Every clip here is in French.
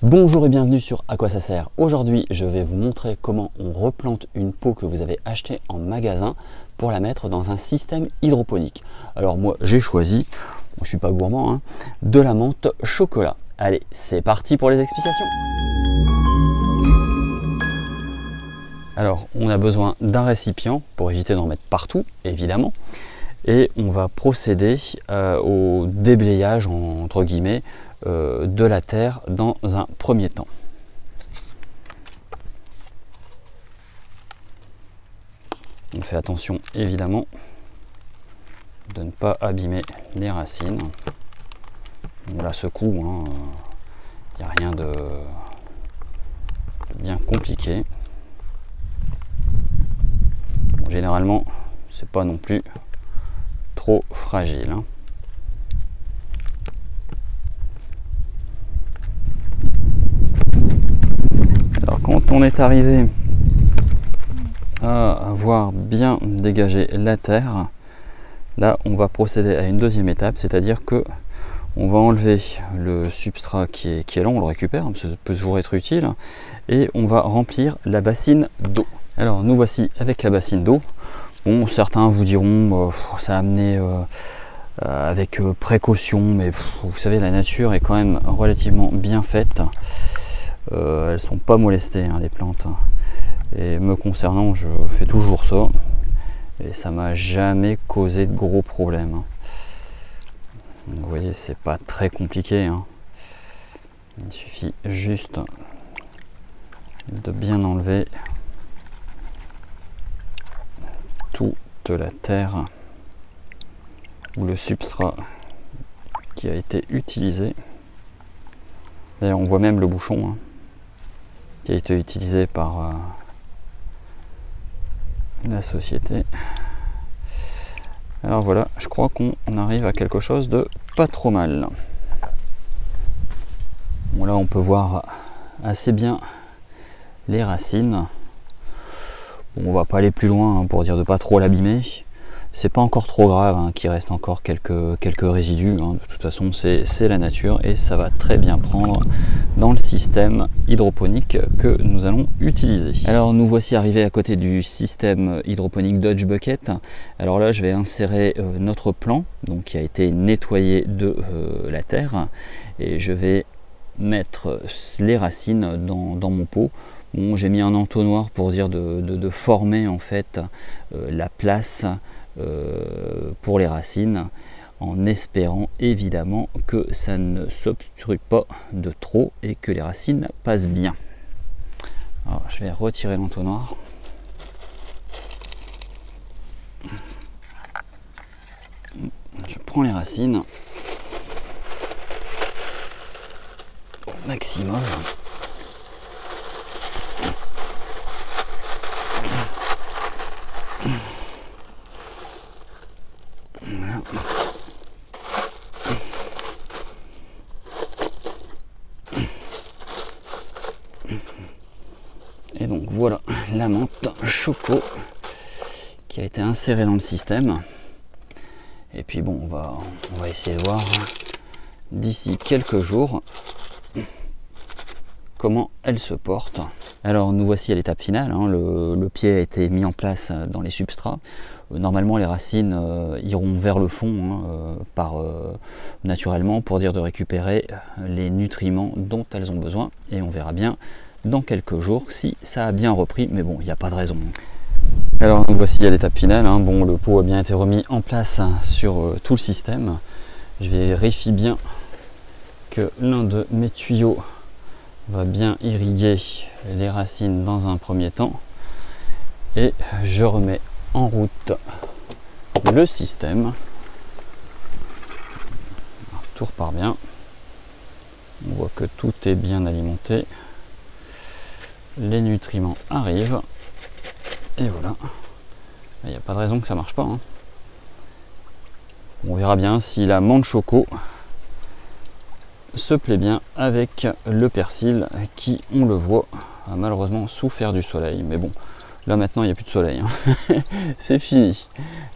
Bonjour et bienvenue sur À quoi ça sert. Aujourd'hui, je vais vous montrer comment on replante une pot que vous avez achetée en magasin pour la mettre dans un système hydroponique. Alors moi, j'ai choisi, je suis pas gourmand, hein, de la menthe chocolat. Allez, c'est parti pour les explications. Alors, on a besoin d'un récipient pour éviter d'en mettre partout, évidemment. Et on va procéder au déblayage, entre guillemets, de la terre dans un premier temps. On fait attention évidemment de ne pas abîmer les racines. On la secoue, il n'y a rien de bien compliqué. Bon, généralement, c'est pas non plus trop fragile. Alors quand on est arrivé à avoir bien dégagé la terre, là on va procéder à une deuxième étape, c'est-à-dire que on va enlever le substrat qui est là, on le récupère, ça peut toujours être utile, et on va remplir la bassine d'eau. Alors nous voici avec la bassine d'eau. Bon, certains vous diront ça a amené avec précaution, mais vous savez, la nature est quand même relativement bien faite. Elles sont pas molestées, les plantes. Et me concernant, je fais toujours ça. Et ça m'a jamais causé de gros problèmes. Donc, vous voyez, c'est pas très compliqué. Il suffit juste de bien enlever toute la terre ou le substrat qui a été utilisé. D'ailleurs, on voit même le bouchon qui a été utilisé par la société. Alors voilà, je crois qu'on arrive à quelque chose de pas trop mal. Bon, là on peut voir assez bien les racines. Bon, on va pas aller plus loin pour dire de pas trop l'abîmer. C'est pas encore trop grave qu'il reste encore quelques résidus. De toute façon, c'est la nature et ça va très bien prendre dans le système hydroponique que nous allons utiliser. Alors nous voici arrivés à côté du système hydroponique Dodge Bucket. Alors là, je vais insérer notre plant, donc qui a été nettoyé de la terre, et je vais mettre les racines dans mon pot. Bon, j'ai mis un entonnoir pour dire de former en fait la place pour les racines, en espérant évidemment que ça ne s'obstrue pas de trop et que les racines passent bien. Alors je vais retirer l'entonnoir. Je prends les racines au maximum. Voilà. Et donc voilà la menthe choco qui a été insérée dans le système. Et puis bon, on va essayer de voir d'ici quelques jours comment elle se porte. Alors nous voici à l'étape finale, le pied a été mis en place dans les substrats. Normalement les racines iront vers le fond naturellement pour dire de récupérer les nutriments dont elles ont besoin, et on verra bien dans quelques jours si ça a bien repris, mais bon, il n'y a pas de raison. Alors nous voici à l'étape finale, bon, le pot a bien été remis en place sur tout le système. Je vérifie bien que l'un de mes tuyaux va bien irriguer les racines dans un premier temps, et je remets en route le système. Alors, tout repart bien, on voit que tout est bien alimenté, les nutriments arrivent, et voilà, il n'y a pas de raison que ça marche pas. On verra bien si la menthe choco se plaît bien avec le persil qui, on le voit, a malheureusement souffert du soleil, mais bon, Là maintenant il n'y a plus de soleil, hein. C'est fini.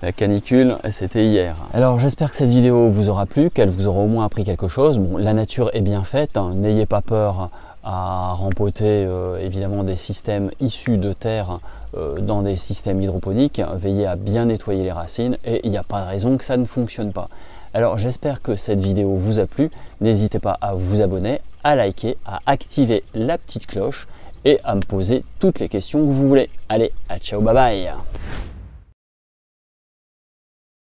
La canicule, c'était hier. Alors j'espère que cette vidéo vous aura plu, qu'elle vous aura au moins appris quelque chose. Bon, la nature est bien faite, hein. N'ayez pas peur à rempoter évidemment des systèmes issus de terre dans des systèmes hydroponiques. Veillez à bien nettoyer les racines et il n'y a pas de raison que ça ne fonctionne pas. Alors j'espère que cette vidéo vous a plu. N'hésitez pas à vous abonner, à liker, à activer la petite cloche et à me poser toutes les questions que vous voulez. Allez, à ciao, bye bye.